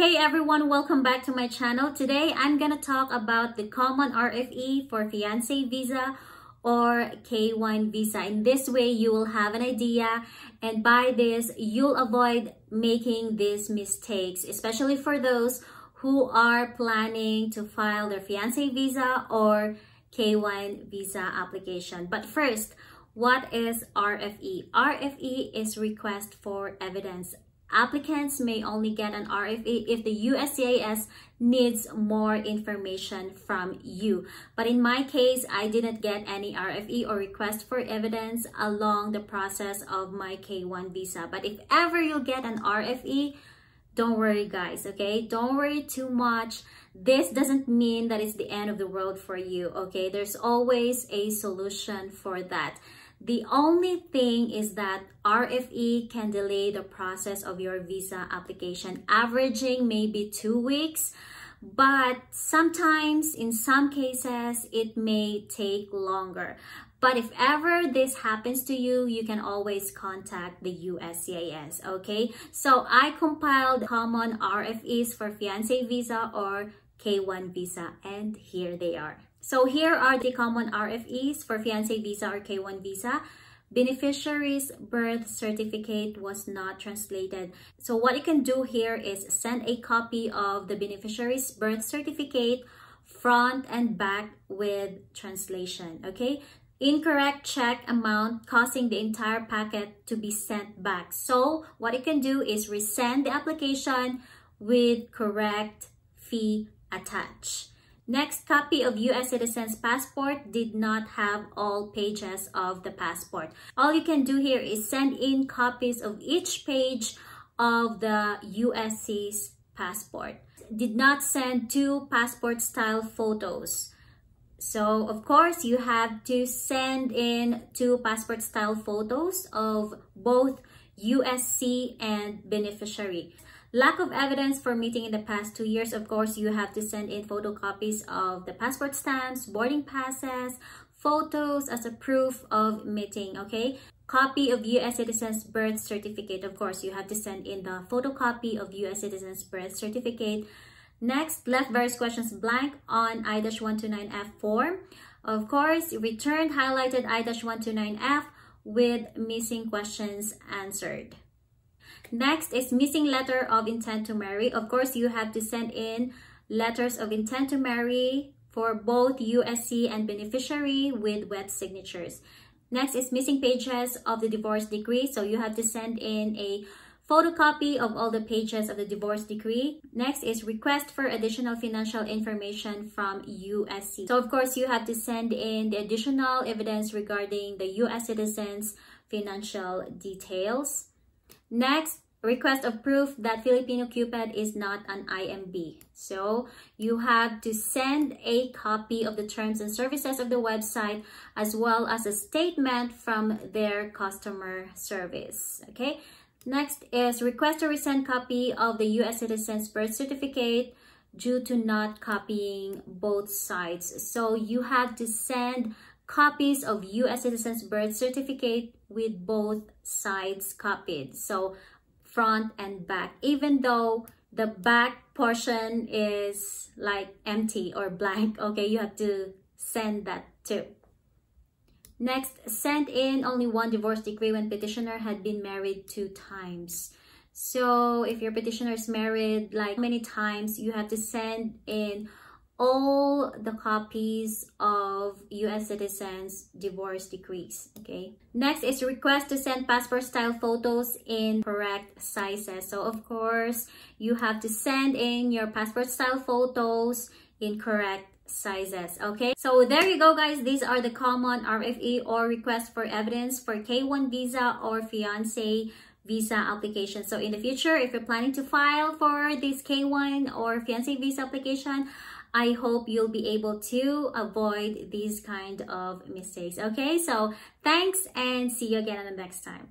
Hey everyone, welcome back to my channel. Today I'm gonna talk about the common RFE for fiancé visa or K1 visa. In this way, you will have an idea, and by this, you'll avoid making these mistakes, especially for those who are planning to file their fiancé visa or K1 visa application. But first, what is RFE? RFE is request for evidence. Applicants may only get an RFE if the USCIS needs more information from you. But in my case, I didn't get any RFE or request for evidence along the process of my K1 visa. But if ever you'll get an RFE, don't worry guys, okay? Don't worry too much. This doesn't mean that it's the end of the world for you, okay? There's always a solution for that. The only thing is that RFE can delay the process of your visa application, averaging maybe 2 weeks, but sometimes in some cases it may take longer. But if ever this happens to you, you can always contact the USCIS, okay? So I compiled common RFEs for fiancé visa or K1 visa, and here they are. So here are the common RFEs for fiancé visa or K1 visa. Beneficiary's birth certificate was not translated. So what you can do here is send a copy of the beneficiary's birth certificate, front and back with translation, okay? Incorrect check amount causing the entire packet to be sent back. So what you can do is resend the application with correct fee attached. Next, copy of US citizen's passport did not have all pages of the passport. All you can do here is send in copies of each page of the USC's passport. Did not send 2 passport style photos. So of course you have to send in 2 passport style photos of both USC and beneficiary. Lack of evidence for meeting in the past 2 years. Of course, you have to send in photocopies of the passport stamps, boarding passes, photos as a proof of meeting, okay? Copy of US citizen's birth certificate. Of course, you have to send in the photocopy of US citizen's birth certificate. Next, left various questions blank on I-129F form. Of course, returned highlighted I-129F with missing questions answered. Next is missing letter of intent to marry. Of course, you have to send in letters of intent to marry for both USC and beneficiary with wet signatures. Next is missing pages of the divorce decree. So you have to send in a photocopy of all the pages of the divorce decree. Next is request for additional financial information from USC. So of course, you have to send in the additional evidence regarding the US citizens' financial details. Next, request of proof that Filipino Cupid is not an IMB. So you have to send a copy of the terms and services of the website as well as a statement from their customer service, okay? Next is request a resend copy of the US citizen's birth certificate due to not copying both sides. So you have to send copies of US citizen's birth certificate with both sides copied. So front and back, even though the back portion is like empty or blank, okay, you have to send that too. Next, send in only 1 divorce decree when petitioner had been married 2 times. So if your petitioner is married like many times, you have to send in all the copies of US citizens' divorce decrees, okay? Next is request to send passport style photos in correct sizes. So of course, you have to send in your passport style photos in correct sizes, okay? So there you go guys, these are the common RFE or request for evidence for K1 visa or fiancé visa application. So in the future, if you're planning to file for this K1 or fiancé visa application, I hope you'll be able to avoid these kind of mistakes, okay? So thanks and see you again on the next time.